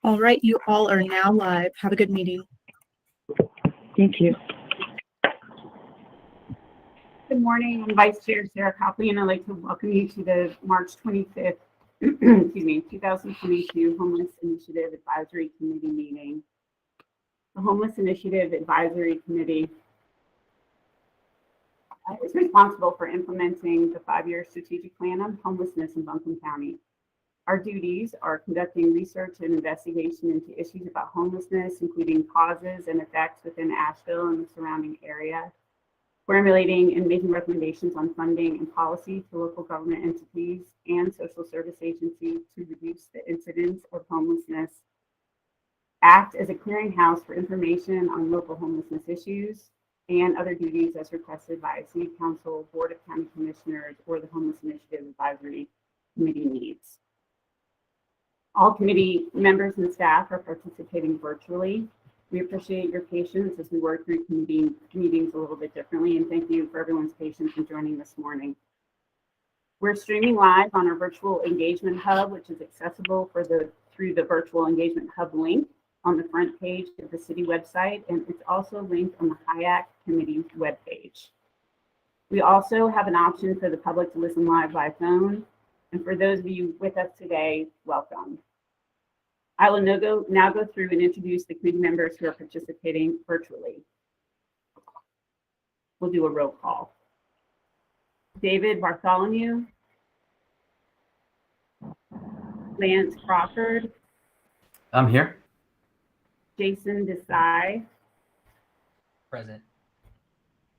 All right, you all are now live. Have a good meeting. Thank you. Good morning. I'm Vice Chair Sarah Copley, and I'd like to welcome you to the March 25th, excuse me, 2022 Homeless Initiative Advisory Committee meeting. The Homeless Initiative Advisory Committee is responsible for implementing the 5-year strategic plan on homelessness in Buncombe County. Our duties are conducting research and investigation into issues about homelessness, including causes and effects within Asheville and the surrounding area, formulating and making recommendations on funding and policy to local government entities and social service agencies to reduce the incidence of homelessness, act as a clearinghouse for information on local homelessness issues, and other duties as requested by City Council, Board of County Commissioners, or the Homeless Initiative Advisory Committee needs. All committee members and staff are participating virtually. We appreciate your patience as we work through committee meetings a little bit differently, and thank you for everyone's patience in joining this morning. We're streaming live on our virtual engagement hub, which is accessible through the virtual engagement hub link on the front page of the city website, and it's also linked on the Hayak committee webpage. We also have an option for the public to listen live by phone, and for those of you with us today, welcome. I will now go through and introduce the committee members who are participating virtually. We'll do a roll call. David Bartholomew, Lance Crawford. I'm here. Jason Desai. Present.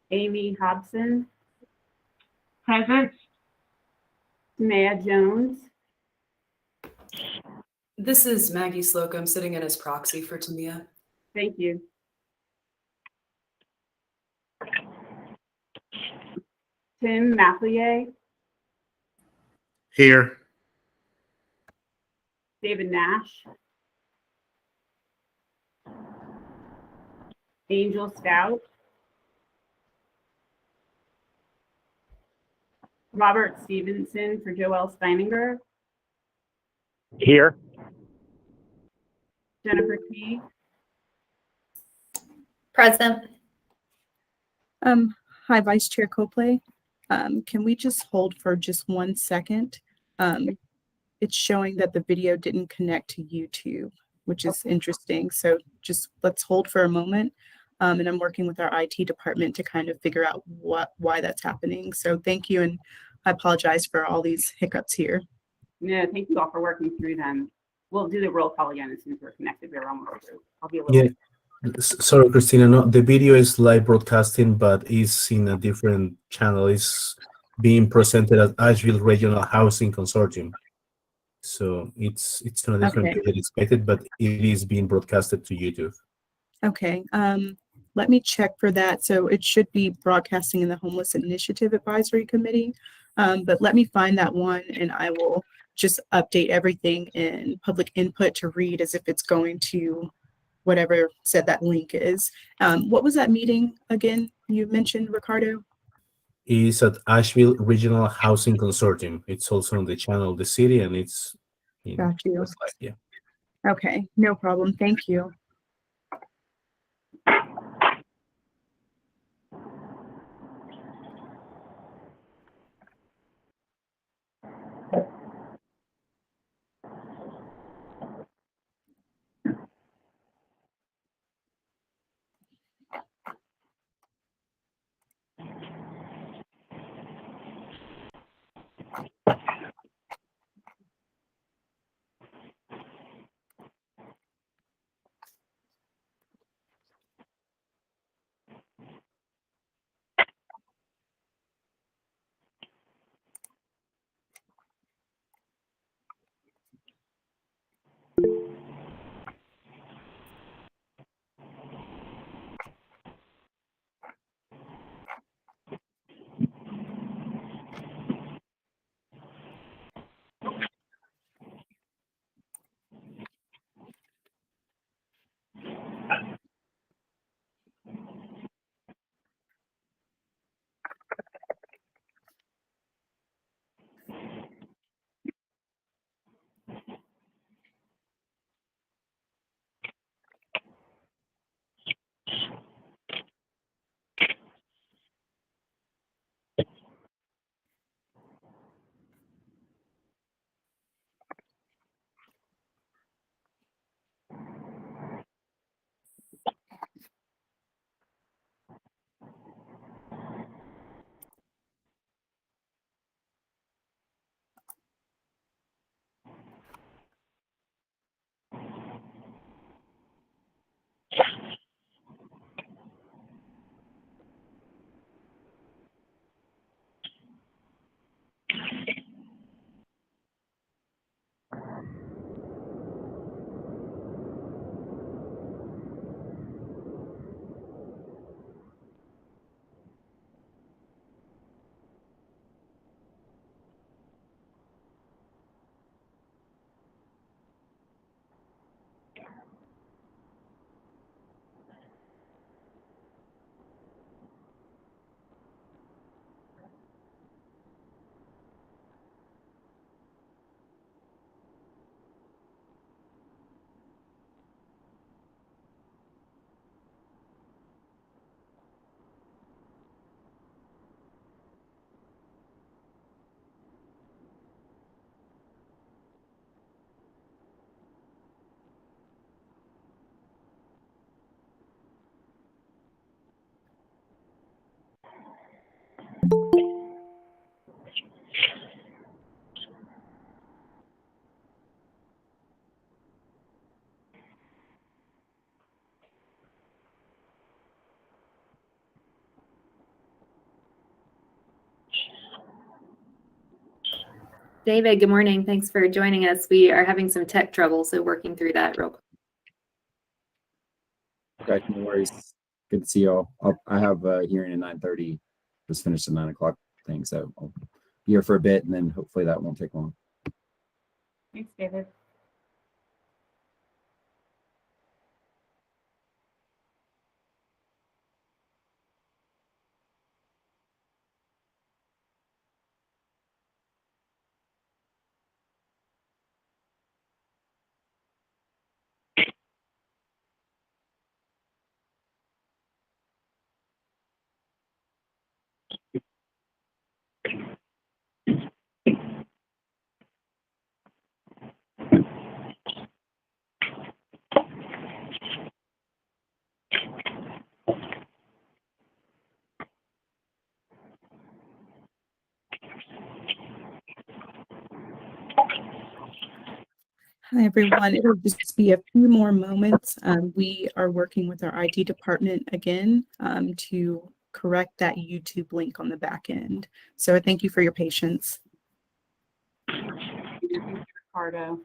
Amy Hobson. Present. Samaya Jones. This is Maggie Slocum sitting in as proxy for Tamia. Thank you. Tim Mathlier. Here. David Nash. Angel Stout. Robert Stevenson for Joelle Steininger. Here. Jennifer T. Present. Hi, Vice Chair Copley. Can we just hold for just 1 second? It's showing that the video didn't connect to YouTube, which is interesting. So just let's hold for a moment. And I'm working with our IT department to kind of figure out why that's happening. So thank you, and I apologize for all these hiccups here. No, thank you all for working through them. We'll do the roll call again as soon as we're connected. We're almost through. I'll be a little bit. Sorry, Christina. No, the video is live broadcasting, but is in a different channel. It's being presented as Asheville Regional Housing Consortium. So it's on a different video than expected, but it is being broadcasted to YouTube. Okay. Let me check for that. So it should be broadcasting in the Homeless Initiative Advisory Committee. But let me find that one, and I will just update everything in public input to read as if it's going to whatever said that link is. What was that meeting again you mentioned, Ricardo? It's at Asheville Regional Housing Consortium. It's also on the channel of the city, and it's Got you. Slide, yeah. Okay, no problem. Thank you. David, good morning. Thanks for joining us. We are having some tech trouble, so working through that real quick. Okay, no worries. Good to see you all. I have a hearing at 9:30. Just finished the 9 o'clock thing, so I'll be here for a bit, and then hopefully that won't take long. Thanks, David. Hi, everyone. It'll just be a few more moments. We are working with our IT department again to correct that YouTube link on the back end. So thank you for your patience. Thank you, Ricardo.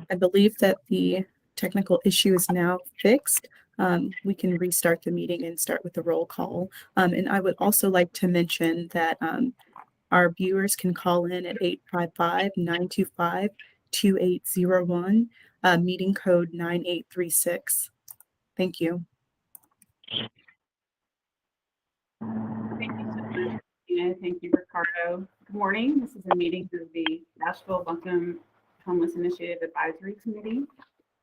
I believe that the technical issue is now fixed. We can restart the meeting and start with the roll call. And I would also like to mention that our viewers can call in at 855-925-2801, meeting code 9836. Thank you. Thank you so much, Christina. Thank you, Ricardo. Good morning. This is a meeting of the Nashville-Buncombe Homeless Initiative Advisory Committee.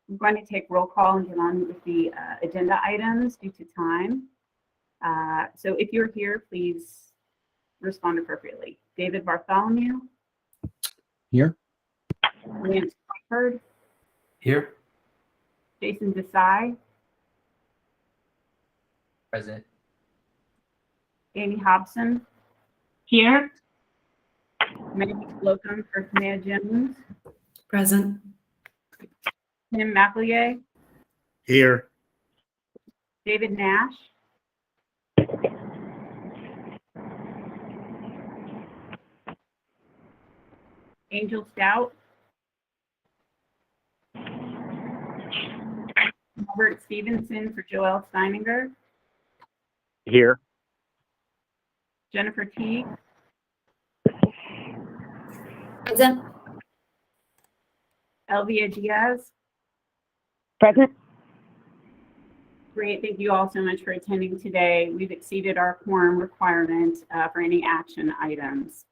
I'm going to take roll call and get on with the agenda items due to time. So if you're here, please respond appropriately. David Bartholomew, Here? Lance Crawford, Here. Jason Desai, Present. Amy Hobson. Here. Maggie Slocum for Kamea Jones, Present. Tim McEllier, Here. David Nash, Angel Stout, Robert Stevenson for Joelle Steininger, Here. Jennifer Teague, Present. Elvia Diaz. Present. Great, thank you all so much for attending today. We've exceeded our quorum requirement for any action items.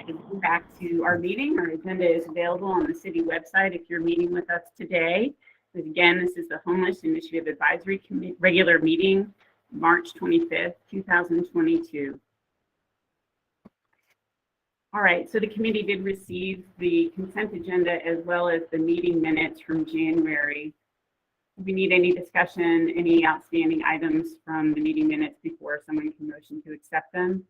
Going back to our meeting, our agenda is available on the city website if you're meeting with us today. But again, this is the Homeless Initiative Advisory Committee regular meeting, March 25th, 2022. All right, so the committee did receive the consent agenda as well as the meeting minutes from January. Do we need any discussion, any outstanding items from the meeting minutes before someone can motion to accept them?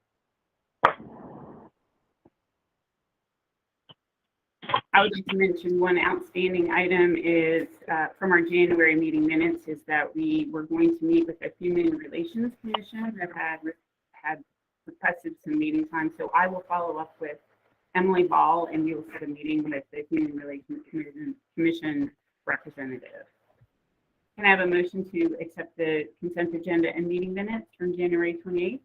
I would like to mention one outstanding item is from our January meeting minutes is that we were going to meet with the Human Relations Commission that had requested some meeting time. So I will follow up with Emily Ball and we will set a meeting with the Human Relations Commission representative. Can I have a motion to accept the consent agenda and meeting minutes from January 28th?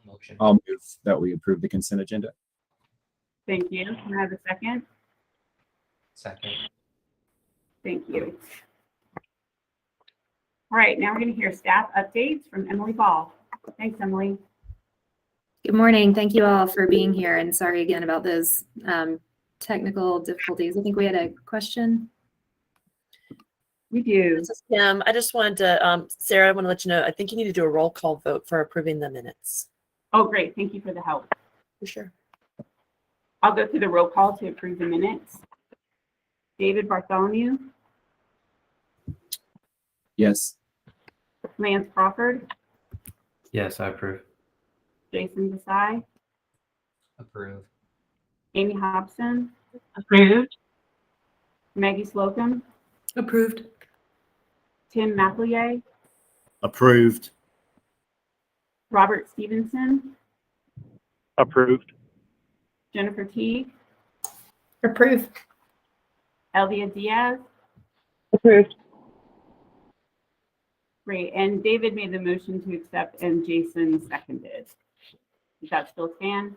Motion. I'll move that we approve the consent agenda. Thank you. Can I have a second? Second. Thank you. All right, now we're going to hear staff updates from Emily Ball. Thanks, Emily. Good morning. Thank you all for being here, and sorry again about those technical difficulties. I think we had a question. We do. This is Kim. I just wanted to, Sarah, I want to let you know, I think you need to do a roll call vote for approving the minutes. Oh, great. Thank you for the help. For sure. I'll go through the roll call to approve the minutes. David Bartholomew, Yes. Lance Crawford, Yes, I approve. Jason Desai, Approve. Amy Hobson, Approved. Maggie Slocum, Approved. Tim McEllier, Approved. Robert Stevenson, Approved. Jennifer Teague, Approved. Elvia Diaz. Approved. Great. And David made the motion to accept and Jason seconded. Does that still stand?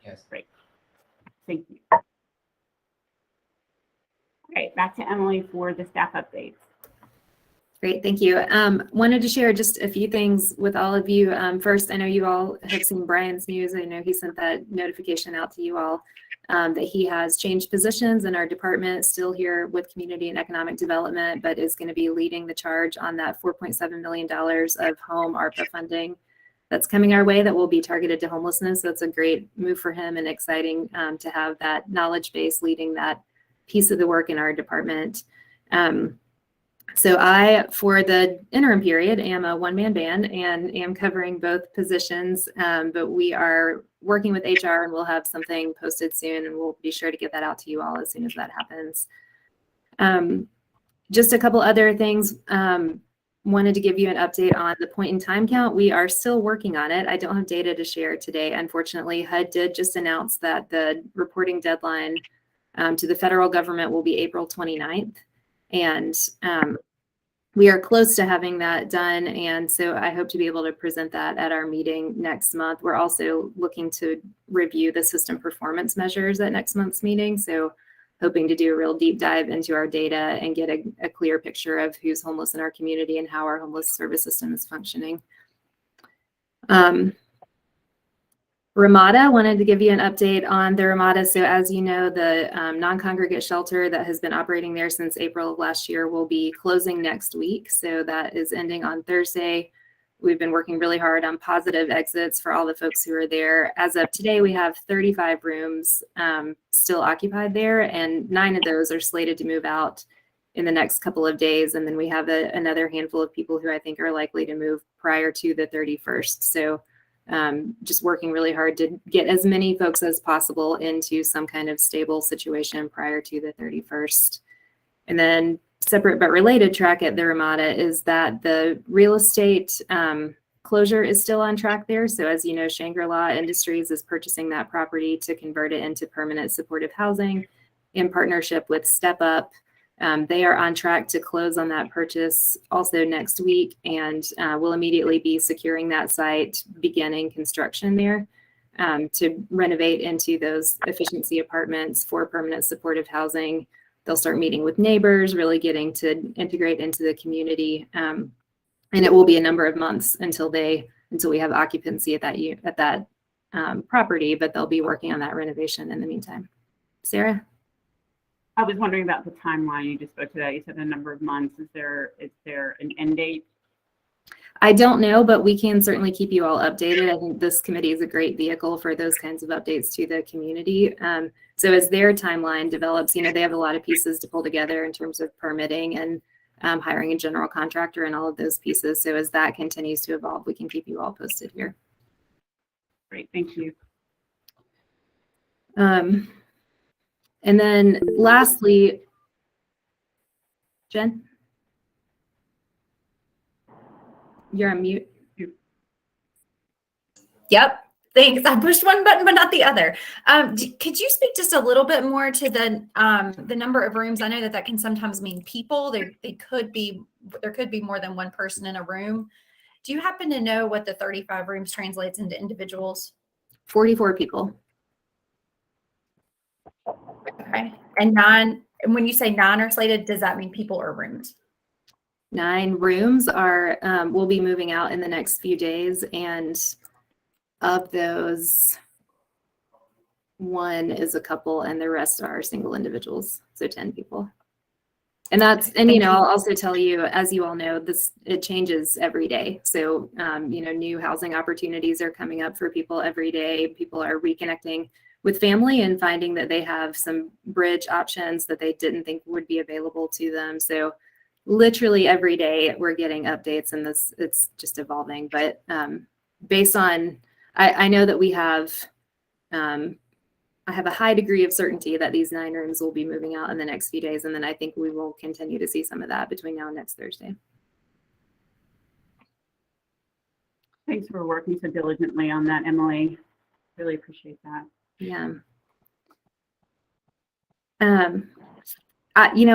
Yes. Great. Thank you. All right, back to Emily for the staff updates. Great, thank you. Wanted to share just a few things with all of you. First, I know you all have seen Brian's news. I know he sent that notification out to you all that he has changed positions in our department, still here with Community and Economic Development, but is going to be leading the charge on that $4.7 million of home ARPA funding that's coming our way that will be targeted to homelessness. So it's a great move for him and exciting to have that knowledge base leading that piece of the work in our department. So I, for the interim period, am a one-man band and am covering both positions, but we are working with HR and we'll have something posted soon and we'll be sure to get that out to you all as soon as that happens. Just a couple other things. Wanted to give you an update on the point in time count. We are still working on it. I don't have data to share today. Unfortunately, HUD did just announce that the reporting deadline to the federal government will be April 29th. And we are close to having that done. And so I hope to be able to present that at our meeting next month. We're also looking to review the system performance measures at next month's meeting. So hoping to do a real deep dive into our data and get a clear picture of who's homeless in our community and how our homeless service system is functioning. Ramada, wanted to give you an update on the Ramada. So as you know, the non-congregate shelter that has been operating there since April of last year will be closing next week. So that is ending on Thursday. We've been working really hard on positive exits for all the folks who are there. As of today, we have 35 rooms still occupied there, and 9 of those are slated to move out in the next couple of days. And then we have another handful of people who I think are likely to move prior to the 31st. So just working really hard to get as many folks as possible into some kind of stable situation prior to the 31st. And then separate but related track at the Ramada is that the real estate closure is still on track there. So as you know, Shangri-La Industries is purchasing that property to convert it into permanent supportive housing in partnership with Step Up. They are on track to close on that purchase also next week, and will immediately be securing that site, beginning construction there to renovate into those efficiency apartments for permanent supportive housing. They'll start meeting with neighbors, really getting to integrate into the community, and it will be a number of months until we have occupancy at that property, but they'll be working on that renovation in the meantime. Sarah? I was wondering about the timeline. You just spoke to that. You said a number of months. Is there an end date? I don't know, but we can certainly keep you all updated. I think this committee is a great vehicle for those kinds of updates to the community. So as their timeline develops, they have a lot of pieces to pull together in terms of permitting and hiring a general contractor and all of those pieces. So as that continues to evolve, we can keep you all posted here. Great, thank you. And then lastly, Jen, you're on mute. Yep. Thanks. I pushed one button, but not the other. Could you speak just a little bit more to the number of rooms? I know that can sometimes mean people. There could be more than one person in a room. Do you happen to know what the 35 rooms translates into individuals? 44 people. Okay. And when you say 9 are slated, does that mean people or rooms? 9 rooms are will be moving out in the next few days, and of those, 1 is a couple and the rest are single individuals, so 10 people. And I'll also tell you, as you all know, it changes every day. So new housing opportunities are coming up for people every day. People are reconnecting with family and finding that they have some bridge options that they didn't think would be available to them. So literally every day we're getting updates, and it's just evolving. But based on, I know that we have, I have a high degree of certainty that these 9 rooms will be moving out in the next few days. And then I think we will continue to see some of that between now and next Thursday. Thanks for working so diligently on that, Emily. Really appreciate that. Yeah.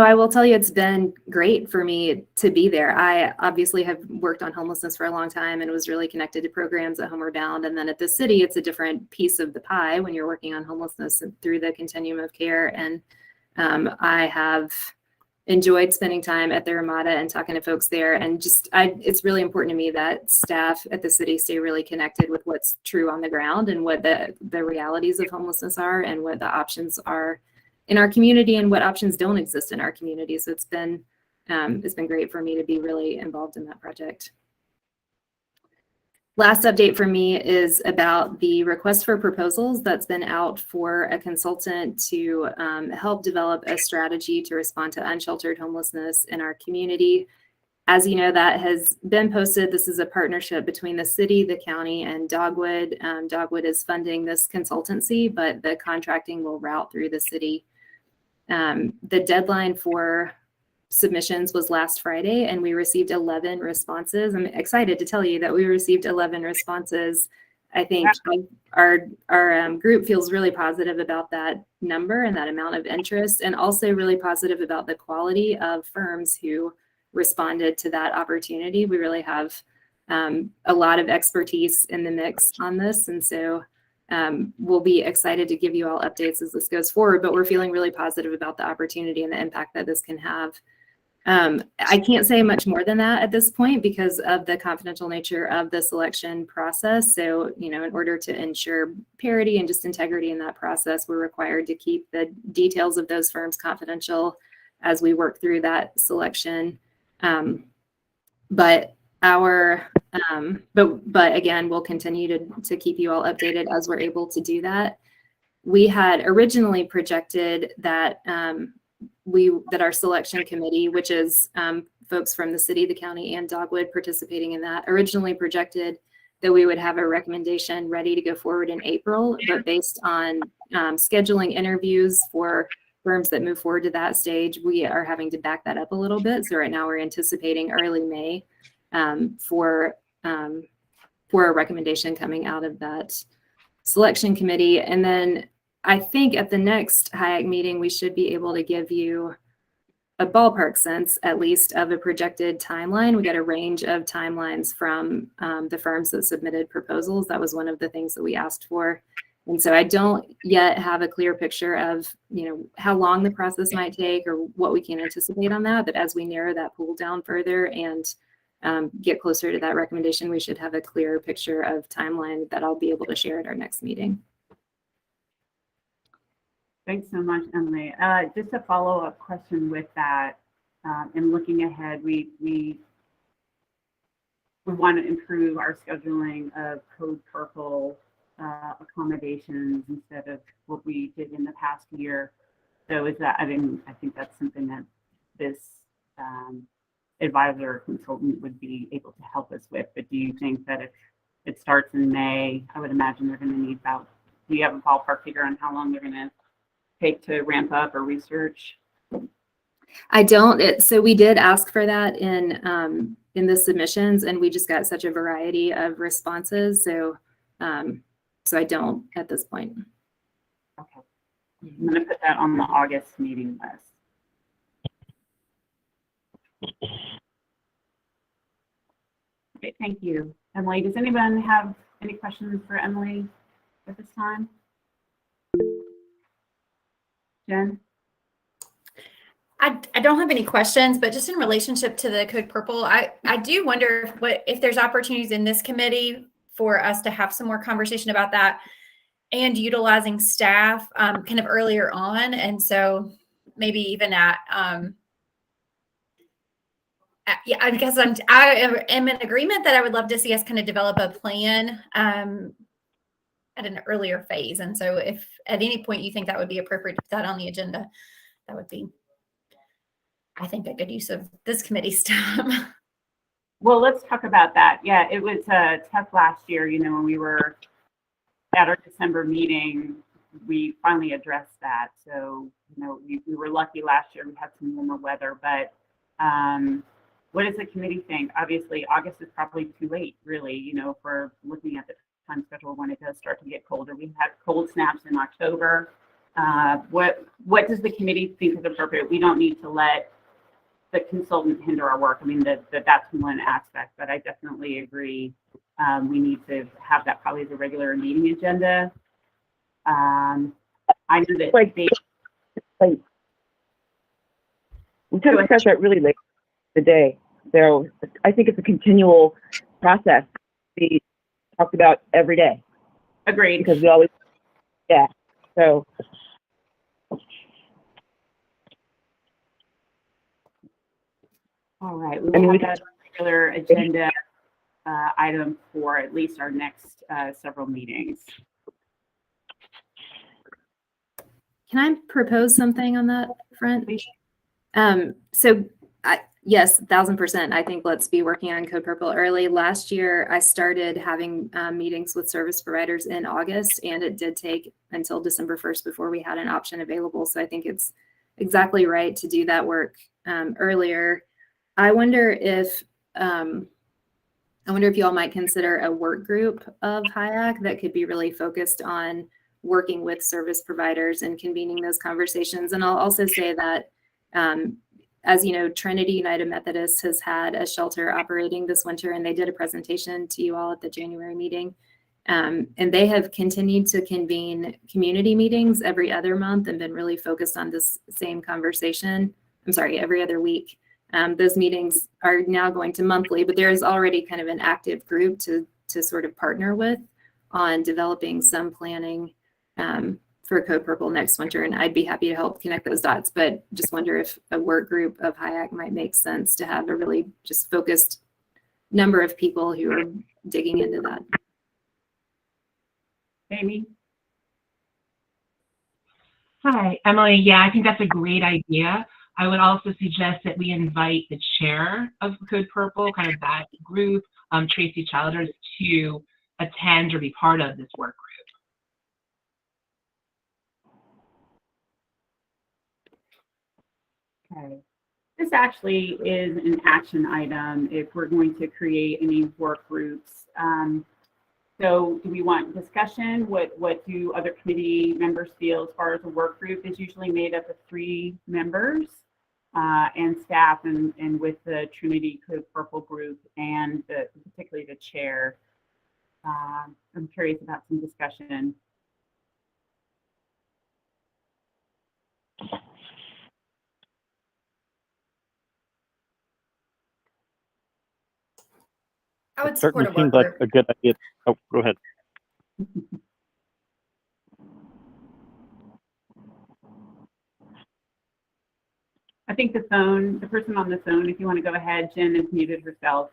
I will tell you, it's been great for me to be there. I obviously have worked on homelessness for a long time and was really connected to programs at Homeward Bound. And then at the city, it's a different piece of the pie when you're working on homelessness through the continuum of care. And I have enjoyed spending time at the Ramada and talking to folks there. And it's really important to me that staff at the city stay really connected with what's true on the ground and what the realities of homelessness are and what the options are in our community and what options don't exist in our community. So it's been great for me to be really involved in that project. Last update for me is about the request for proposals that's been out for a consultant to help develop a strategy to respond to unsheltered homelessness in our community. As you know, that has been posted. This is a partnership between the city, the county, and Dogwood. Dogwood is funding this consultancy, but the contracting will route through the city. The deadline for submissions was last Friday, and we received 11 responses. I'm excited to tell you that we received 11 responses. I think our group feels really positive about that number and that amount of interest, and also really positive about the quality of firms who responded to that opportunity. We really have a lot of expertise in the mix on this, and so we'll be excited to give you all updates as this goes forward, but we're feeling really positive about the opportunity and the impact that this can have. I can't say much more than that at this point because of the confidential nature of the selection process. So, in order to ensure parity and just integrity in that process, we're required to keep the details of those firms confidential as we work through that selection. But again, we'll continue to keep you all updated as we're able to do that. We had originally projected that our selection committee, which is folks from the city, the county, and Dogwood participating in that, originally projected that we would have a recommendation ready to go forward in April, but based on scheduling interviews for firms that move forward to that stage, we are having to back that up a little bit. So right now we're anticipating early May for a recommendation coming out of that selection committee. And then I think at the next Hayak meeting, we should be able to give you a ballpark sense, at least, of a projected timeline. We got a range of timelines from the firms that submitted proposals. That was one of the things that we asked for. And so I don't yet have a clear picture of, how long the process might take or what we can anticipate on that. But as we narrow that pool down further and get closer to that recommendation, we should have a clearer picture of timeline that I'll be able to share at our next meeting. Thanks so much, Emily. Just a follow-up question with that. And looking ahead, we want to improve our scheduling of code purple accommodations instead of what we did in the past year. So I think that's something that this advisor or consultant would be able to help us with. But do you think that if it starts in May, I would imagine they're going to need about, do you have a ballpark figure on how long they're going to take to ramp up or research? I don't. So we did ask for that in the submissions, and we just got such a variety of responses. So I don't at this point. Okay. I'm going to put that on the August meeting list. Okay, thank you. Emily, does anyone have any questions for Emily at this time? Jen? I don't have any questions, but just in relationship to the Code Purple, I do wonder if there's opportunities in this committee for us to have some more conversation about that and utilizing staff kind of earlier on. And so maybe even yeah, I guess I am in agreement that I would love to see us kind of develop a plan at an earlier phase. And so if at any point you think that would be appropriate to put that on the agenda, that would be, I think, a good use of this committee's time. Well, let's talk about that. Yeah, it was tough last year, you know, when we were at our December meeting, we finally addressed that. So, you know, we were lucky last year, we had some warmer weather, but what does the committee think? Obviously, August is probably too late, really, you know, for looking at the time schedule when it does start to get colder. We had cold snaps in October. What does the committee think is appropriate? We don't need to let the consultant hinder our work. I mean, that's one aspect, but I definitely agree. We need to have that probably as a regular meeting agenda. I know that we kind of discussed that really late in the day. So I think it's a continual process to be talked about every day. Agreed. Because we always, yeah. So. All right, we have that regular agenda item for at least our next several meetings. Can I propose something on that front? Yes, 1000%. I think let's be working on Code Purple early. Last year, I started having meetings with service providers in August, and it did take until December 1st before we had an option available. So I think it's exactly right to do that work earlier. I wonder if you all might consider a work group of Hayak that could be really focused on working with service providers and convening those conversations. And I'll also say that, as you know, Trinity United Methodist has had a shelter operating this winter, and they did a presentation to you all at the January meeting. And they have continued to convene community meetings every other month and been really focused on this same conversation. I'm sorry, every other week. Those meetings are now going to monthly, but there is already kind of an active group to sort of partner with on developing some planning for Code Purple next winter. And I'd be happy to help connect those dots, but just wonder if a work group of Hayak might make sense to have a really just focused number of people who are digging into that. Amy? Hi, Emily. Yeah, I think that's a great idea. I would also suggest that we invite the chair of Code Purple, kind of that group, Tracy Childers, to attend or be part of this work group. Okay. This actually is an action item if we're going to create any work groups. So do we want discussion? What do other committee members feel as far as a work group is usually made up of 3 members and staff, and with the Trinity Code Purple group and particularly the chair. I'm curious about some discussion. I would It support certainly a work seems like group. a good idea. Oh, go ahead. I think the person on the phone, if you want to go ahead, Jen has muted herself.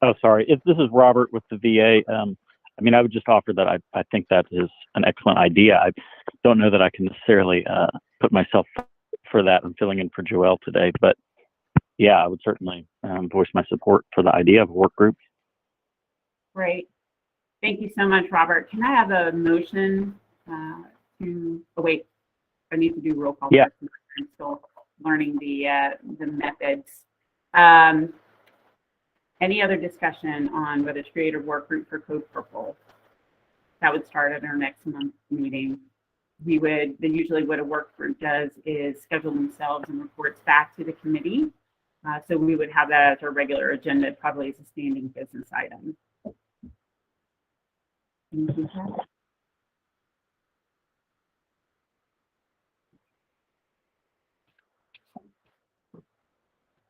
Oh, sorry. This is Robert with the VA. I mean, I would just offer that I think that is an excellent idea. I don't know that I can necessarily put myself for that. I'm filling in for Joelle today, but yeah, I would certainly voice my support for the idea of a work group. Great. Thank you so much, Robert. Can I have a motion oh wait, I need to do roll call. Yeah. First. I'm still learning the methods. Any other discussion on whether to create a work group for Code Purple? That would start at our next month meeting. Usually what a work group does is schedule themselves and reports back to the committee. So we would have that as our regular agenda, probably as a standing business item.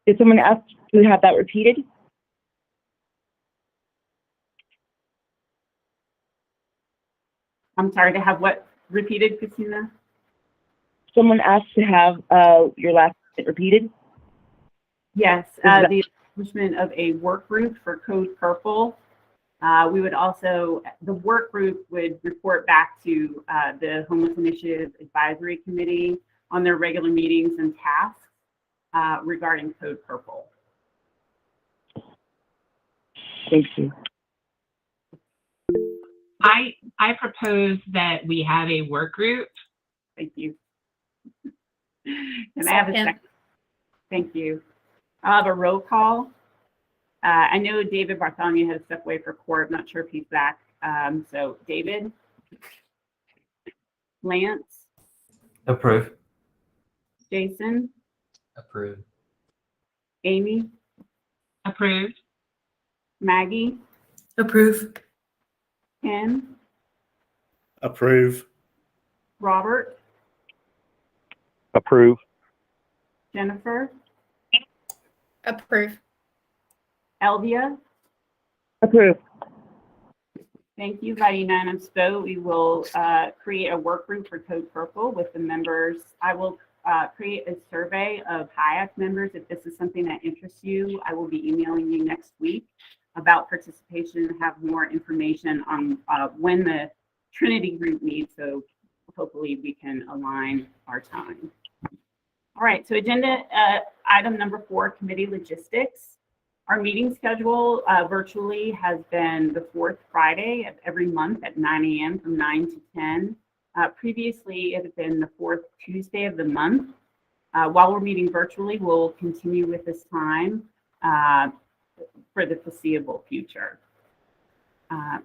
Did someone ask to have that repeated? I'm sorry, to have what repeated, Christina? Someone asked to have your last statement repeated? Yes, that- the establishment of a work group for Code Purple. We would also, the work group would report back to the Homeless Initiative Advisory Committee on their regular meetings and tasks regarding Code Purple. Thank you. I propose that we have a work group. Thank you. Can I have a second? Thank you. I'll have a roll call. I know David Bartholomew had to step away for court. I'm not sure if he's back. So David? Lance? Approve. Jason? Approve. Amy? Approved. Maggie? Approve. Ken? Approve. Robert? Approve. Jennifer? Approve. Elvia? Approve. Thank you. By unanimous vote, we will create a work group for Code Purple with the members. I will create a survey of Hayak members. If this is something that interests you, I will be emailing you next week about participation and have more information on when the Trinity group meets. So hopefully we can align our time. All right, so agenda item number 4, committee logistics. Our meeting schedule virtually has been the 4th Friday of every month at 9 a.m. from 9 to 10. Previously, it had been the 4th Tuesday of the month. While we're meeting virtually, we'll continue with this time for the foreseeable future.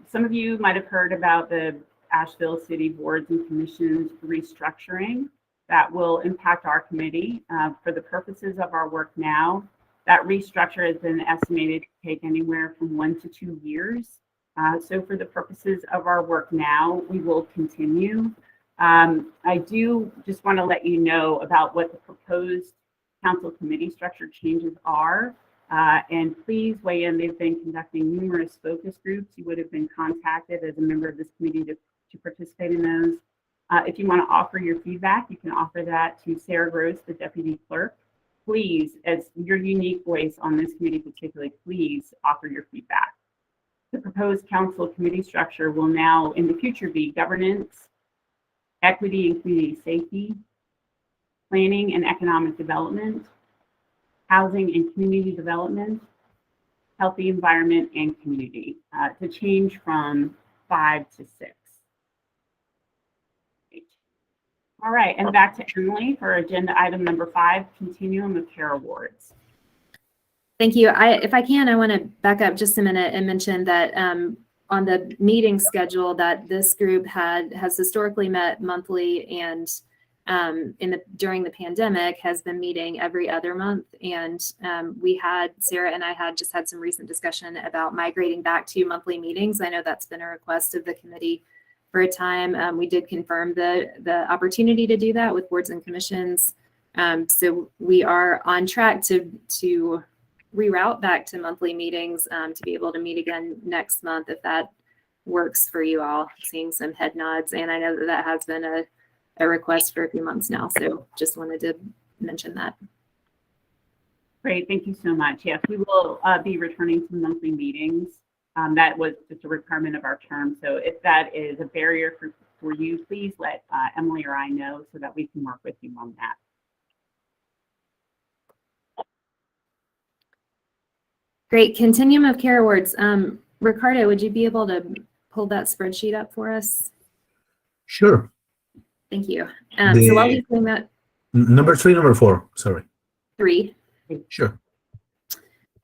Some of you might have heard about the Asheville City Boards and Commissions restructuring that will impact our committee. For the purposes of our work now, that restructure has been estimated to take anywhere from 1 to 2 years. So for the purposes of our work now, we will continue. I do just want to let you know about what the proposed council committee structure changes are. And please weigh in. They've been conducting numerous focus groups. You would have been contacted as a member of this committee to participate in those. If you want to offer your feedback, you can offer that to Sarah Gross, the deputy clerk. Please, as your unique voice on this committee particularly, please offer your feedback. The proposed council committee structure will now in the future be governance, equity and community safety, planning and economic development, housing and community development, healthy environment and community, to change from 5 to 6. All right, and back to Emily for agenda item number 5, Continuum of Care Awards. Thank you. If I can, I want to back up just a minute and mention that on the meeting schedule that this group has historically met monthly, and during the pandemic has been meeting every other month. And Sarah and I had some recent discussion about migrating back to monthly meetings. I know that's been a request of the committee for a time. We did confirm the opportunity to do that with boards and commissions. So we are on track to reroute back to monthly meetings to be able to meet again next month if that works for you all. Seeing some head nods, and I know that has been a request for a few months now. So just wanted to mention that. Great, thank you so much. Yes, we will be returning to monthly meetings. That was just a requirement of our term. So if that is a barrier for you, please let Emily or I know so that we can work with you on that. Great. Continuum of Care Awards. Ricardo, would you be able to pull that spreadsheet up for us? Sure. Thank you. So while he's doing that, Number 3, number 4, sorry. 3. Sure.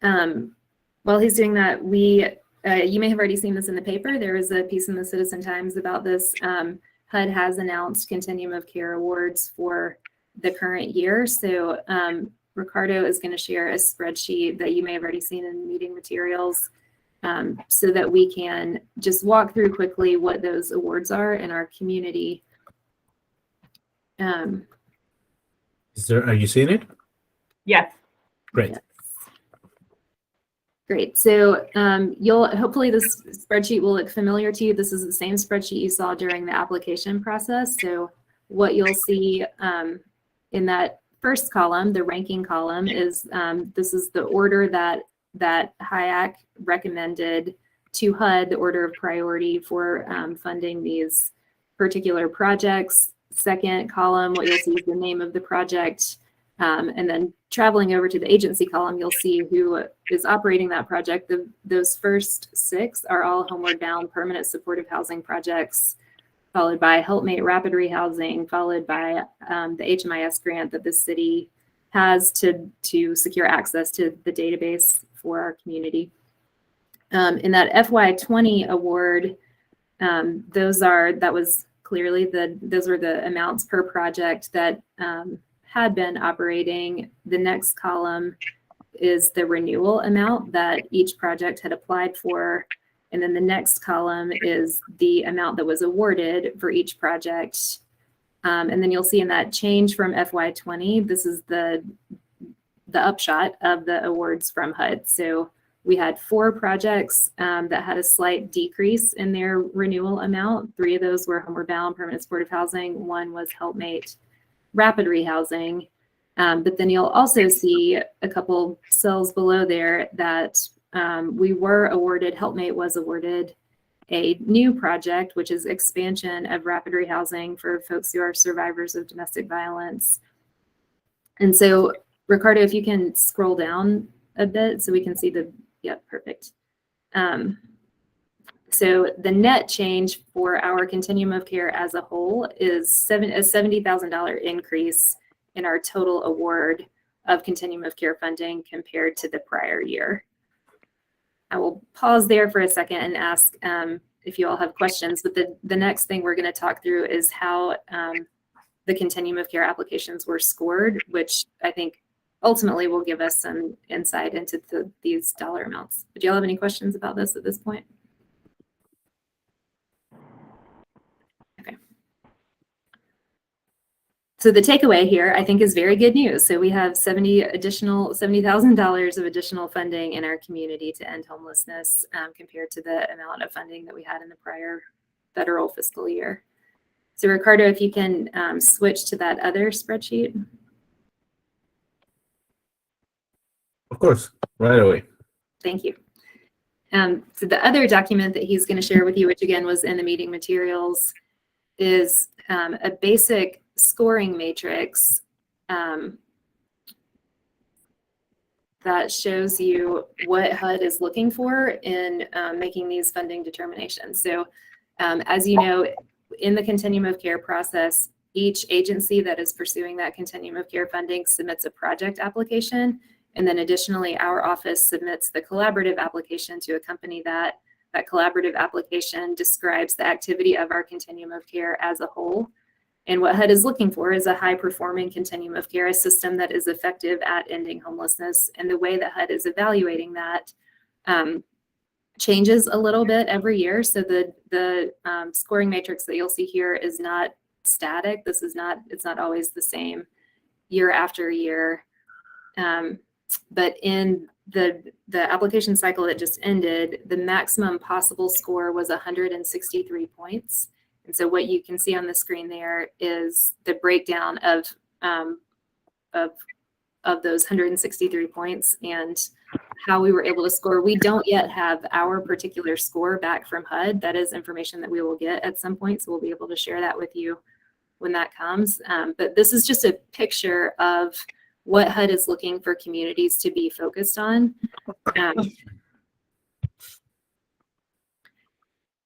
While he's doing that, you may have already seen this in the paper. There was a piece in the Citizen Times about this. HUD has announced Continuum of Care Awards for the current year. So Ricardo is going to share a spreadsheet that you may have already seen in meeting materials, so that we can just walk through quickly what those awards are in our community. Are you seeing it? Yes. Great. Yes. Great. So hopefully this spreadsheet will look familiar to you. This is the same spreadsheet you saw during the application process. So what you'll see in that first column, the ranking column, is this is the order that Hayak recommended to HUD, the order of priority for funding these particular projects. Second column, what you'll see is the name of the project. And then traveling over to the agency column, you'll see who is operating that project. Those first 6 are all homeward bound permanent supportive housing projects, followed by HelpMate Rapid Rehousing, followed by the HMIS grant that the city has to secure access to the database for our community. In that FY20 award, those were the amounts per project that had been operating. The next column is the renewal amount that each project had applied for. And then the next column is the amount that was awarded for each project. And then you'll see in that change from FY20, this is the upshot of the awards from HUD. So we had 4 projects that had a slight decrease in their renewal amount. 3 of those were homeward bound permanent supportive housing. 1 was HelpMate Rapid Rehousing. But then you'll also see a couple cells below there that HelpMate was awarded a new project, which is expansion of rapid rehousing for folks who are survivors of domestic violence. And so, Ricardo, if you can scroll down a bit so we can see perfect. So the net change for our continuum of care as a whole is a $70,000 increase in our total award of continuum of care funding compared to the prior year. I will pause there for a second and ask if you all have questions, but the next thing we're going to talk through is how the continuum of care applications were scored, which I think ultimately will give us some insight into these dollar amounts. Would you all have any questions about this at this point? Okay. So the takeaway here, I think, is very good news. So we have $70,000 of additional funding in our community to end homelessness compared to the amount of funding that we had in the prior federal fiscal year. So Ricardo, if you can switch to that other spreadsheet. Of course, right away. Thank you. So the other document that he's going to share with you, which again was in the meeting materials, is a basic scoring matrix that shows you what HUD is looking for in making these funding determinations. So as you know, in the continuum of care process, each agency that is pursuing that continuum of care funding submits a project application. And then additionally, our office submits the collaborative application to accompany that. That collaborative application describes the activity of our continuum of care as a whole. And what HUD is looking for is a high-performing continuum of care, a system that is effective at ending homelessness. And the way that HUD is evaluating that changes a little bit every year. So the scoring matrix that you'll see here is not static. It's not always the same year after year. But in the application cycle that just ended, the maximum possible score was 163 points. And so what you can see on the screen there is the breakdown of those 163 points and how we were able to score. We don't yet have our particular score back from HUD. That is information that we will get at some point, so we'll be able to share that with you when that comes. But this is just a picture of what HUD is looking for communities to be focused on.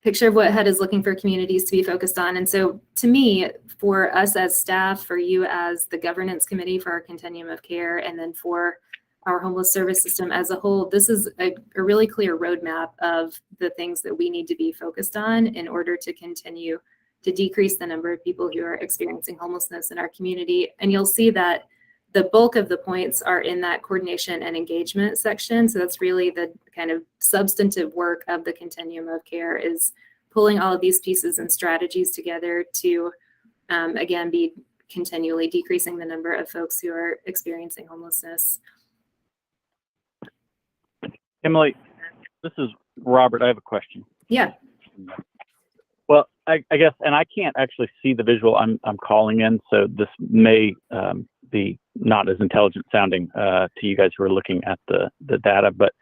Picture of what HUD is looking for communities to be focused on. And so to me, for us as staff, for you as the governance committee for our continuum of care, and then for our homeless service system as a whole, this is a really clear roadmap of the things that we need to be focused on in order to continue to decrease the number of people who are experiencing homelessness in our community. And you'll see that the bulk of the points are in that coordination and engagement section. So that's really the kind of substantive work of the continuum of care, is pulling all of these pieces and strategies together to, again, be continually decreasing the number of folks who are experiencing homelessness. Emily, this is Robert. I have a question. Yeah. Well, I guess, and I can't actually see the visual I'm calling in, so this may be not as intelligent sounding to you guys who are looking at the data, but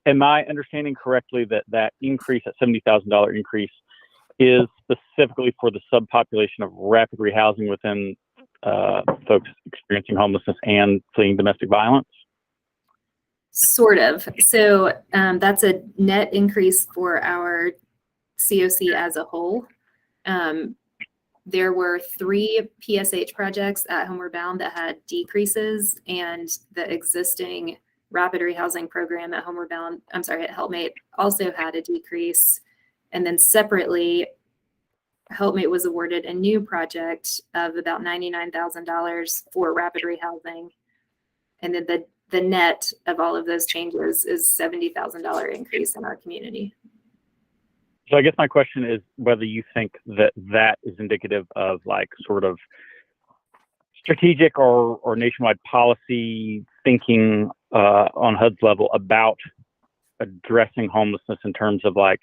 am I understanding correctly that that increase, that $70,000 increase, is specifically for the subpopulation of rapid rehousing within folks experiencing homelessness and fleeing domestic violence? Sort of. So that's a net increase for our COC as a whole. There were 3 PSH projects at Homeward Bound that had decreases, and the existing rapid rehousing program at Homeward Bound, at Helpmate, also had a decrease. And then separately, Helpmate was awarded a new project of about $99,000 for rapid rehousing. And then the net of all of those changes is $70,000 increase in our community. So I guess my question is whether you think that that is indicative of like sort of strategic or nationwide policy thinking on HUD's level about addressing homelessness in terms of like,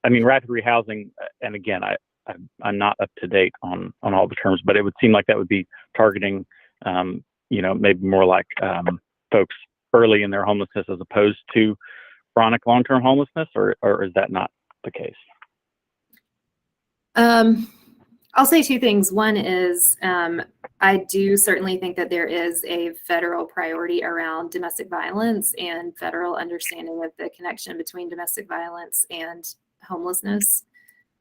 I mean, rapid rehousing, and again, I'm not up to date on all the terms, but it would seem like that would be targeting, maybe more like folks early in their homelessness as opposed to chronic long-term homelessness, or is that not the case? I'll say 2 things. One is I do certainly think that there is a federal priority around domestic violence and federal understanding of the connection between domestic violence and homelessness.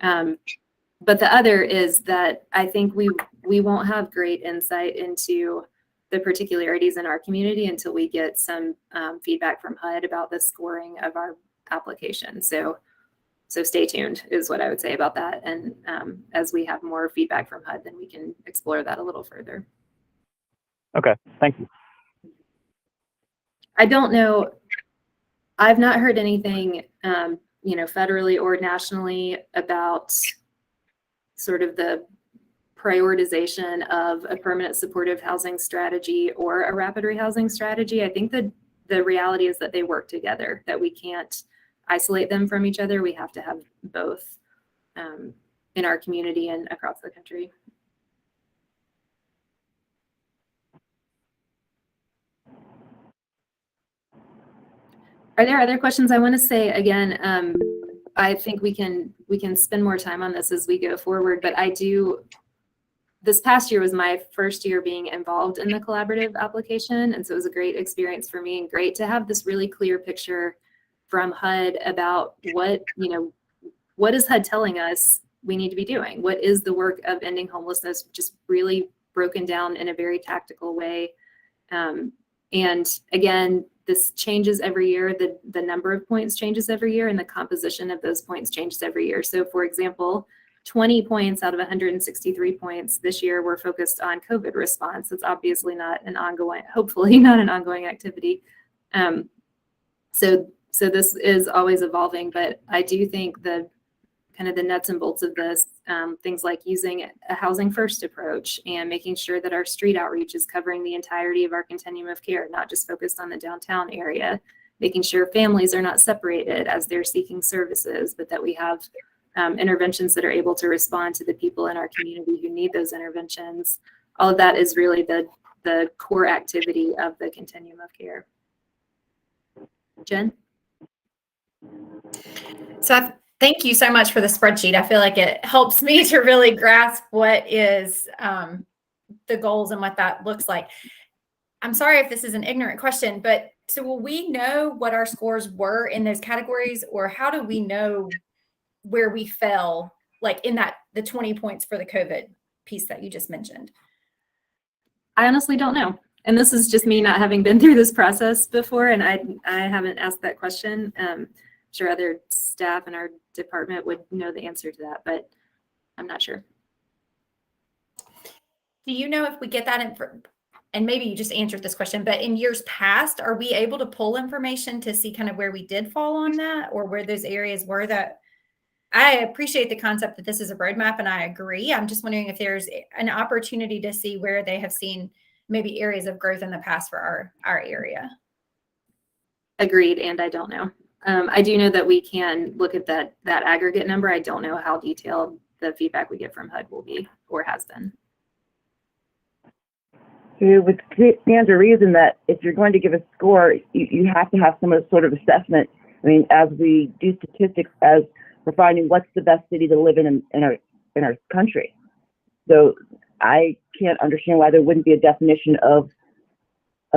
But the other is that I think we won't have great insight into the particularities in our community until we get some feedback from HUD about the scoring of our application. So stay tuned is what I would say about that. And as we have more feedback from HUD, then we can explore that a little further. Okay, thank you. I don't know. I've not heard anything, federally or nationally about sort of the prioritization of a permanent supportive housing strategy or a rapid rehousing strategy. I think that the reality is that they work together, that we can't isolate them from each other. We have to have both in our community and across the country. Are there other questions? I want to say again, I think we can spend more time on this as we go forward, but this past year was my first year being involved in the collaborative application. And so it was a great experience for me, and great to have this really clear picture from HUD about what is HUD telling us we need to be doing? What is the work of ending homelessness, just really broken down in a very tactical way. And again, this changes every year. The number of points changes every year, and the composition of those points changes every year. So for example, 20 points out of 163 points this year were focused on COVID response. It's obviously not an ongoing, hopefully not an ongoing activity. So this is always evolving, but I do think the kind of the nuts and bolts of this, things like using a housing first approach and making sure that our street outreach is covering the entirety of our continuum of care, not just focused on the downtown area, making sure families are not separated as they're seeking services, but that we have interventions that are able to respond to the people in our community who need those interventions. All of that is really the core activity of the continuum of care. Jen? So thank you so much for the spreadsheet. I feel like it helps me to really grasp what is the goals and what that looks like. I'm sorry if this is an ignorant question, but so will we know what our scores were in those categories, or how do we know where we fell, like in that the 20 points for the COVID piece that you just mentioned? I honestly don't know. And this is just me not having been through this process before, and I haven't asked that question. I'm sure other staff in our department would know the answer to that, but I'm not sure. Do you know if we get that and maybe you just answered this question, but in years past, are we able to pull information to see kind of where we did fall on that, or where those areas were? That I appreciate the concept that this is a roadmap, and I agree. I'm just wondering if there's an opportunity to see where they have seen maybe areas of growth in the past for our area. Agreed, and I don't know. I do know that we can look at that aggregate number. I don't know how detailed the feedback we get from HUD will be or has been. It would stand to reason that if you're going to give a score, you have to have some sort of assessment. I mean, as we do statistics, as we're finding what's the best city to live in our country. So I can't understand why there wouldn't be a definition of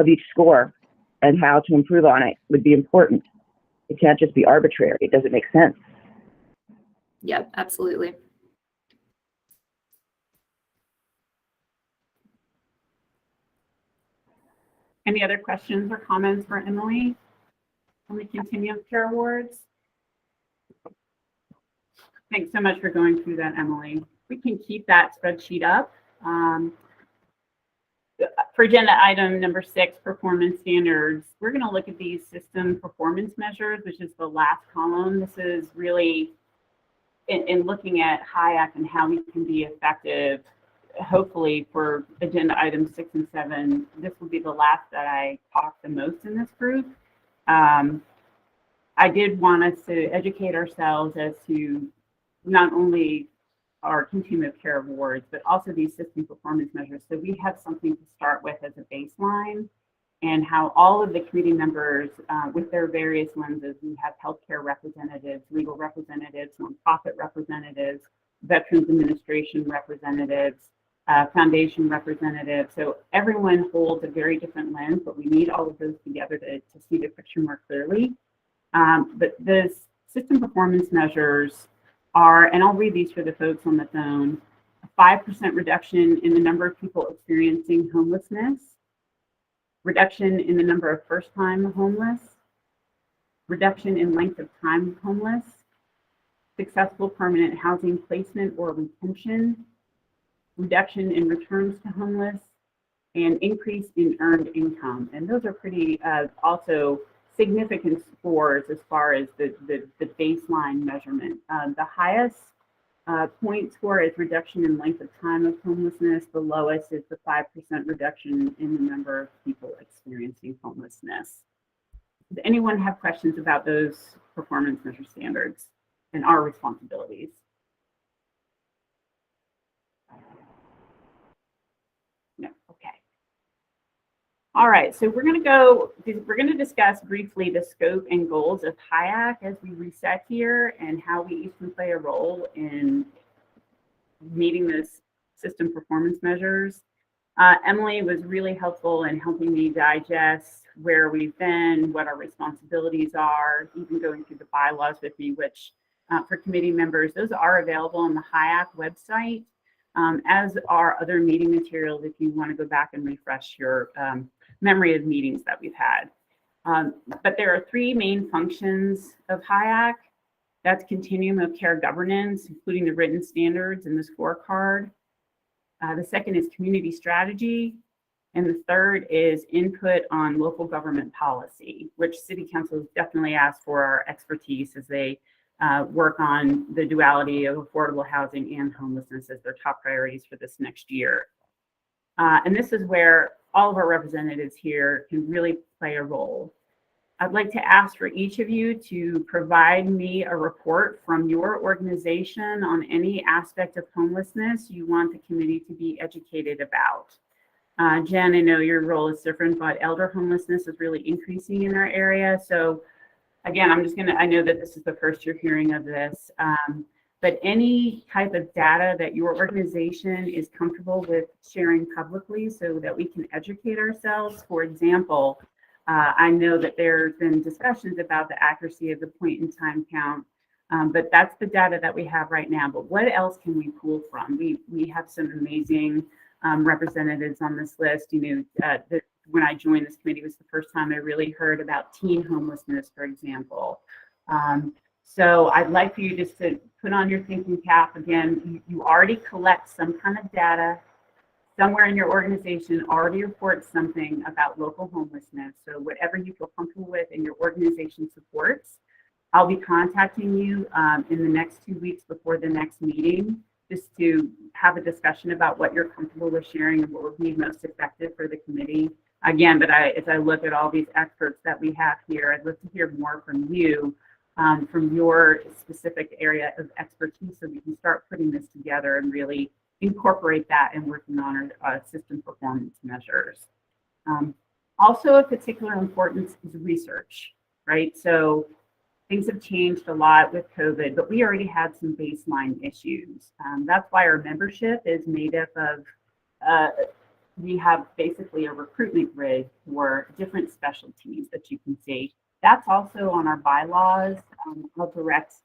each score, and how to improve on it would be important. It can't just be arbitrary. It doesn't make sense. Yep, absolutely. Any other questions or comments for Emily on the Continuum Care Awards? Thanks so much for going through that, Emily. We can keep that spreadsheet up. For agenda item number 6, performance standards, we're going to look at these system performance measures, which is the last column. This is really in looking at Hayak and how we can be effective. Hopefully for agenda items 6 and 7, this will be the last that I talk the most in this group. I did want us to educate ourselves as to not only our Continuum of Care Awards, but also these system performance measures. So we have something to start with as a baseline, and how all of the committee members with their various lenses, we have healthcare representatives, legal representatives, nonprofit representatives, Veterans Administration representatives, foundation representatives. So everyone holds a very different lens, but we need all of those together to see the picture more clearly. But the system performance measures are, and I'll read these for the folks on the phone, a 5% reduction in the number of people experiencing homelessness, reduction in the number of first-time homeless, reduction in length of time homeless, successful permanent housing placement or retention, reduction in returns to homeless, and increase in earned income. And those are pretty also significant scores as far as the baseline measurement. The highest point score is reduction in length of time of homelessness. The lowest is the 5% reduction in the number of people experiencing homelessness. Does anyone have questions about those performance measure standards and our responsibilities? No, okay. All right, so we're going to discuss briefly the scope and goals of Hayak as we reset here, and how we each can play a role in meeting those system performance measures. Emily was really helpful in helping me digest where we've been, what our responsibilities are, even going through the bylaws with me, which for committee members, those are available on the Hayak website, as are other meeting materials if you want to go back and refresh your memory of meetings that we've had. But there are 3 main functions of Hayak. That's Continuum of Care governance, including the written standards and the scorecard. The second is community strategy. And the third is input on local government policy, which City Council has definitely asked for our expertise as they work on the duality of affordable housing and homelessness as their top priorities for this next year. And this is where all of our representatives here can really play a role. I'd like to ask for each of you to provide me a report from your organization on any aspect of homelessness you want the committee to be educated about. Jen, I know your role is different, but elder homelessness is really increasing in our area. So again, I know that this is the first you're hearing of this, but any type of data that your organization is comfortable with sharing publicly so that we can educate ourselves. For example, I know that there's been discussions about the accuracy of the point in time count, but that's the data that we have right now. But what else can we pull from? We have some amazing representatives on this list. You know, when I joined this committee, it was the first time I really heard about teen homelessness, for example. So I'd like for you just to put on your thinking cap. Again, you already collect some kind of data. Somewhere in your organization already reports something about local homelessness. So whatever you feel comfortable with and your organization supports, I'll be contacting you in the next 2 weeks before the next meeting, just to have a discussion about what you're comfortable with sharing and what would be most effective for the committee. Again, but as I look at all these experts that we have here, I'd love to hear more from you, from your specific area of expertise, so we can start putting this together and really incorporate that and working on our system performance measures. Also of particular importance is research, right? So things have changed a lot with COVID, but we already had some baseline issues. That's why our membership is made up of, we have basically a recruitment grid for different specialties that you can see. That's also on our bylaws. I'll direct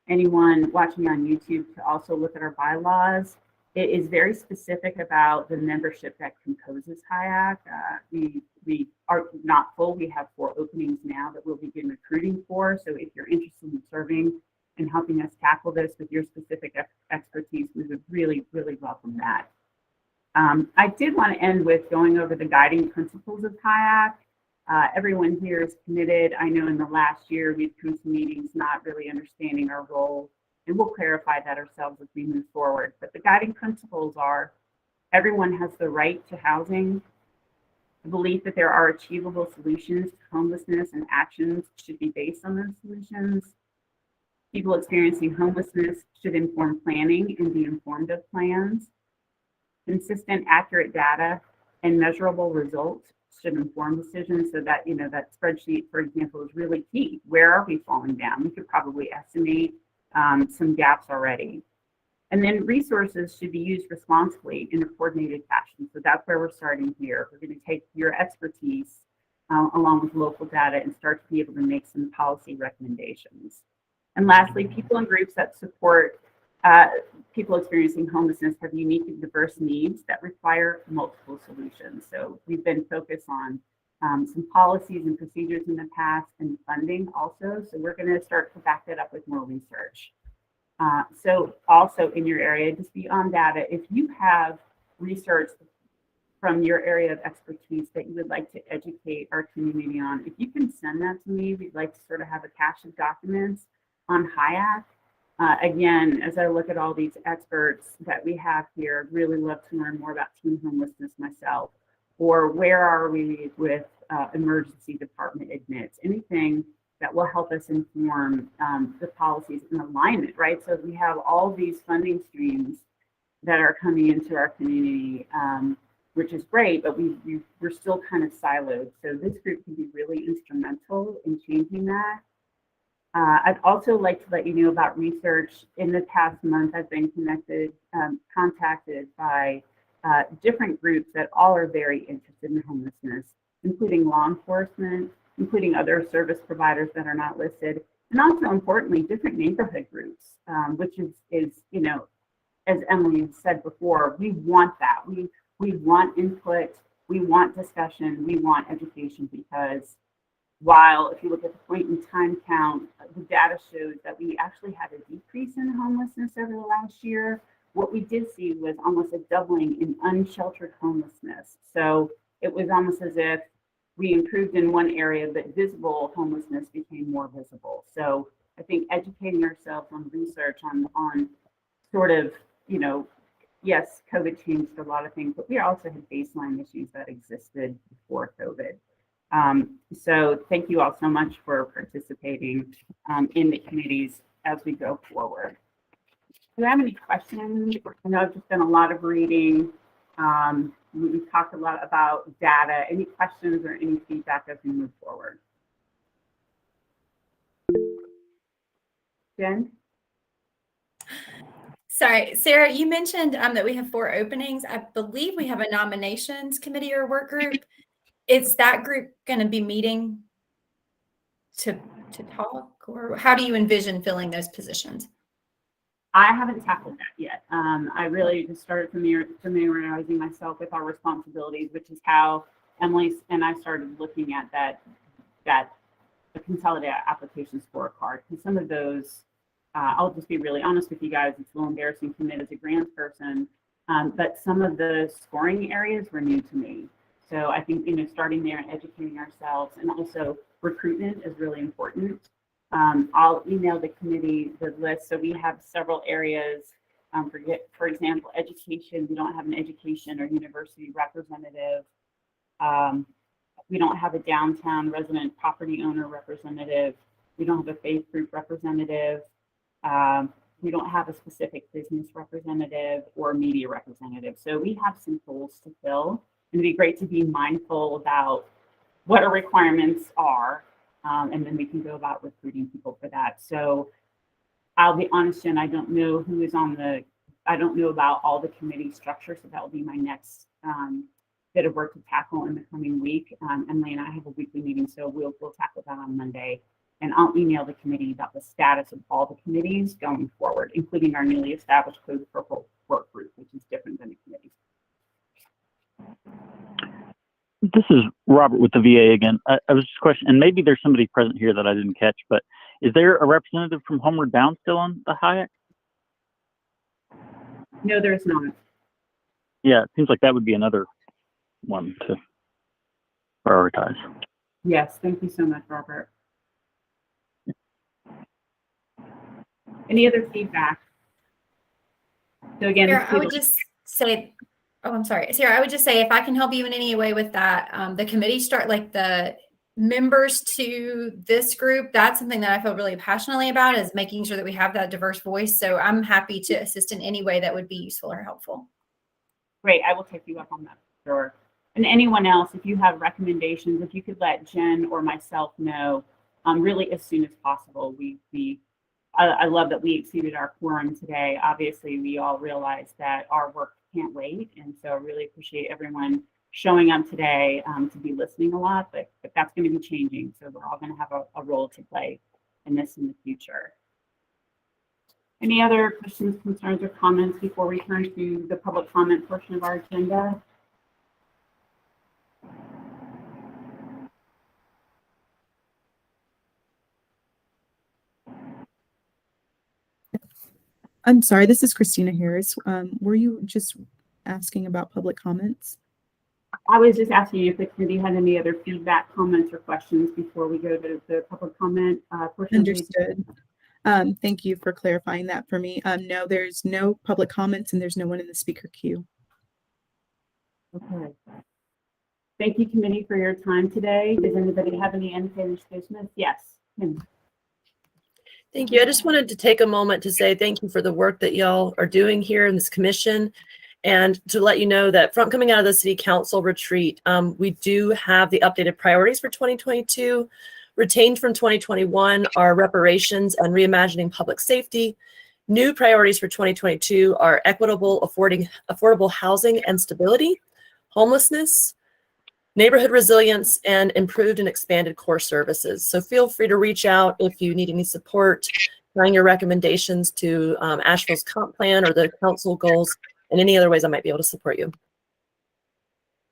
anyone watching on YouTube to also look at our bylaws. It is very specific about the membership that composes Hayak. We are not full. We have 4 openings now that we'll begin recruiting for. So if you're interested in serving and helping us tackle this with your specific expertise, we would really, really welcome that. I did want to end with going over the guiding principles of Kayak. Everyone here is committed. I know in the last year we've come to meetings not really understanding our role, and we'll clarify that ourselves as we move forward. But the guiding principles are: everyone has the right to housing, the belief that there are achievable solutions to homelessness and actions should be based on those solutions. People experiencing homelessness should inform planning and be informed of plans. Consistent, accurate data and measurable results should inform decisions, so that, you know, that spreadsheet, for example, is really key. Where are we falling down? We could probably estimate some gaps already. And then resources should be used responsibly in a coordinated fashion. So that's where we're starting here. We're going to take your expertise along with local data and start to be able to make some policy recommendations. And lastly, people and groups that support people experiencing homelessness have unique and diverse needs that require multiple solutions. So we've been focused on some policies and procedures in the past, and funding also. So we're going to start to back that up with more research. So also in your area, just beyond data, if you have research from your area of expertise that you would like to educate our community on, if you can send that to me, we'd like to sort of have a cache of documents on Hayak. Again, as I look at all these experts that we have here, I'd really love to learn more about teen homelessness myself, or where are we with emergency department admits, anything that will help us inform the policies in alignment, right? So we have all these funding streams that are coming into our community, which is great, but we're still kind of siloed. So this group can be really instrumental in changing that. I'd also like to let you know about research. In the past month, I've been contacted by different groups that all are very interested in homelessness, including law enforcement, including other service providers that are not listed, and also importantly, different neighborhood groups, which is, you know, as Emily said before, we want that. We want input, we want discussion, we want education, because while if you look at the point in time count, the data shows that we actually had a decrease in homelessness over the last year, what we did see was almost a doubling in unsheltered homelessness. So it was almost as if we improved in one area, but visible homelessness became more visible. So I think educating ourselves on research on sort of, you know, yes, COVID changed a lot of things, but we also had baseline issues that existed before COVID. So thank you all so much for participating in the committees as we go forward. Do you have any questions? I know I've just done a lot of reading. We've talked a lot about data. Any questions or any feedback as we move forward? Jen? Sorry, Sarah, you mentioned that we have 4 openings. I believe we have a nominations committee or work group. Is that group going to be meeting to talk, or how do you envision filling those positions? I haven't tackled that yet. I really just started familiarizing myself with our responsibilities, which is how Emily and I started looking at the consolidated application scorecard. And some of those, I'll just be really honest with you guys, it's a little embarrassing to admit as a grants person, but some of the scoring areas were new to me. So I think, starting there and educating ourselves, and also recruitment is really important. I'll email the committee the list. So we have several areas. For example, education. We don't have an education or university representative. We don't have a downtown resident property owner representative. We don't have a faith group representative. We don't have a specific business representative or media representative. So we have some holes to fill. And it'd be great to be mindful about what our requirements are. And then we can go about recruiting people for that. So I'll be honest, Jen, I don't know who is I don't know about all the committee structure. So that will be my next bit of work to tackle in the coming week. Emily and I have a weekly meeting, so we'll tackle that on Monday. And I'll email the committee about the status of all the committees going forward, including our newly established Code Purple work group, which is different than the committee. This is Robert with the VA again. I was just questioning, and maybe there's somebody present here that I didn't catch, but is there a representative from Homeward Bound still on the Hayak? No, there's not. Yeah, it seems like that would be another one to prioritize. Yes, thank you so much, Robert. Any other feedback? So again, Sarah, I would just say, oh, I'm sorry. Sarah, I would just say if I can help you in any way with that, the committee like the members to this group, that's something that I feel really passionately about, is making sure that we have that diverse voice. So I'm happy to assist in any way that would be useful or helpful. Great, I will take you up on that, sure. And anyone else, if you have recommendations, if you could let Jen or myself know really as soon as possible. I love that we exceeded our quorum today. Obviously, we all realize that our work can't wait. And so I really appreciate everyone showing up today to be listening a lot, but that's going to be changing. So we're all going to have a role to play in this in the future. Any other questions, concerns, or comments before we turn to the public comment portion of our agenda? I'm sorry, this is Christina Harris. Were you just asking about public comments? I was just asking you if the committee had any other feedback, comments, or questions before we go to the public comment portion. Understood. Thank you for clarifying that for me. No, there's no public comments and there's no one in the speaker queue. Okay. Thank you, committee, for your time today. Does anybody have any unfinished business? Yes. Kim. Thank you. I just wanted to take a moment to say thank you for the work that y'all are doing here in this commission, and to let you know that from coming out of the city council retreat, we do have the updated priorities for 2022. Retained from 2021 are reparations and reimagining public safety. New priorities for 2022 are equitable, affordable housing and stability, homelessness, neighborhood resilience, and improved and expanded core services. So feel free to reach out if you need any support, trying your recommendations to Asheville's comp plan or the council goals, and any other ways I might be able to support you.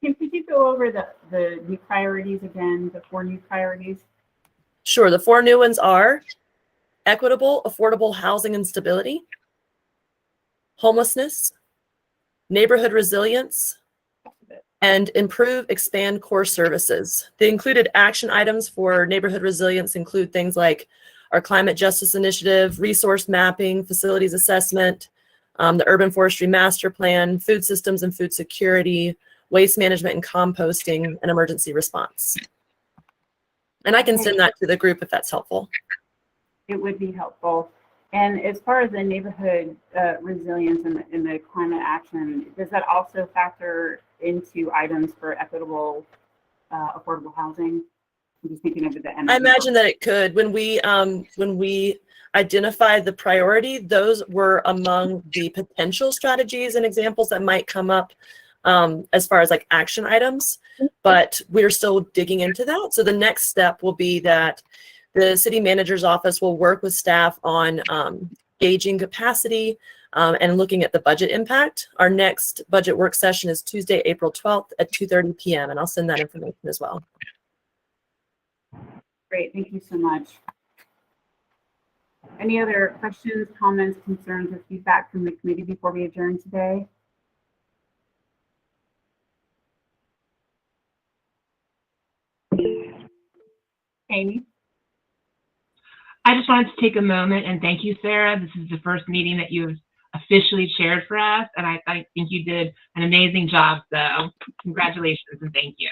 Kim, could you go over the new priorities again, the 4 new priorities? Sure. The 4 new ones are equitable, affordable housing and stability, homelessness, neighborhood resilience, and improve, expand core services. The included action items for neighborhood resilience include things like our climate justice initiative, resource mapping, facilities assessment, the urban forestry master plan, food systems and food security, waste management and composting, and emergency response. And I can send that to the group if that's helpful. It would be helpful. And as far as the neighborhood resilience and the climate action, does that also factor into items for equitable, affordable housing? I'm just thinking of the I energy. imagine that it could. When we identified the priority, those were among the potential strategies and examples that might come up as far as like action items, but we're still digging into that. So the next step will be that the city manager's office will work with staff on gauging capacity and looking at the budget impact. Our next budget work session is Tuesday, April 12th at 2:30 p.m. and I'll send that information as well. Great, thank you so much. Any other questions, comments, concerns, or feedback from the committee before we adjourn today? Amy? I just wanted to take a moment and thank you, Sarah. This is the first meeting that you have officially chaired for us, and I think you did an amazing job. So congratulations and thank you.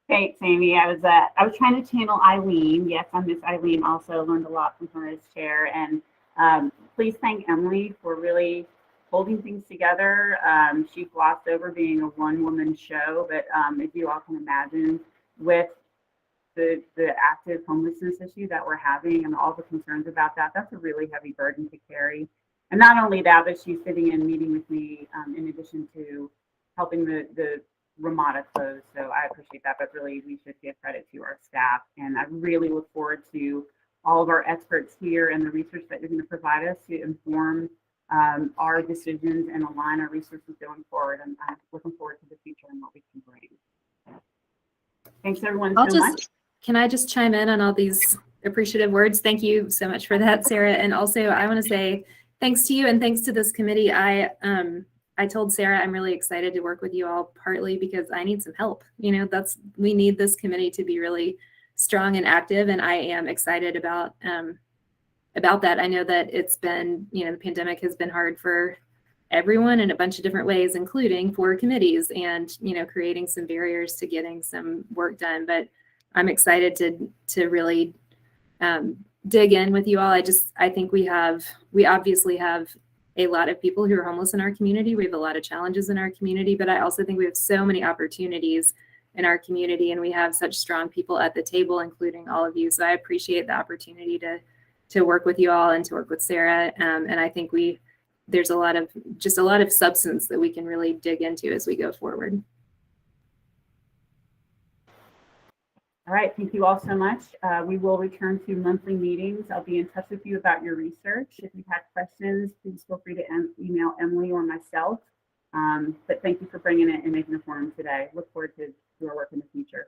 Thanks, Amy. I was trying to channel Eileen. Yes, I miss Eileen. Also learned a lot from her as chair. And please thank Emily for really holding things together. She glossed over being a one-woman show, but as you all can imagine, with the active homelessness issue that we're having and all the concerns about that, that's a really heavy burden to carry. And not only that, but she's sitting in meeting with me in addition to helping the Ramada close. So I appreciate that, but really we should give credit to our staff. And I really look forward to all of our experts here and the research that you're going to provide us to inform our decisions and align our resources going forward. And I'm looking forward to the future and what we can bring. Thanks everyone so much. Can I just chime in on all these appreciative words? Thank you so much for that, Sarah. And also I want to say thanks to you and thanks to this committee. I told Sarah I'm really excited to work with you all, partly because I need some help. You know, we need this committee to be really strong and active, and I am excited about that. I know that it's been, you know, the pandemic has been hard for everyone in a bunch of different ways, including for committees and, you know, creating some barriers to getting some work done. But I'm excited to really dig in with you all. I think we obviously have a lot of people who are homeless in our community. We have a lot of challenges in our community, but I also think we have so many opportunities in our community, and we have such strong people at the table, including all of you. So I appreciate the opportunity to work with you all and to work with Sarah. And I think there's a lot of substance that we can really dig into as we go forward. All right, thank you all so much. We will return to monthly meetings. I'll be in touch with you about your research. If you've had questions, please feel free to email Emily or myself. But thank you for bringing it and making a forum today. Look forward to your work in the future.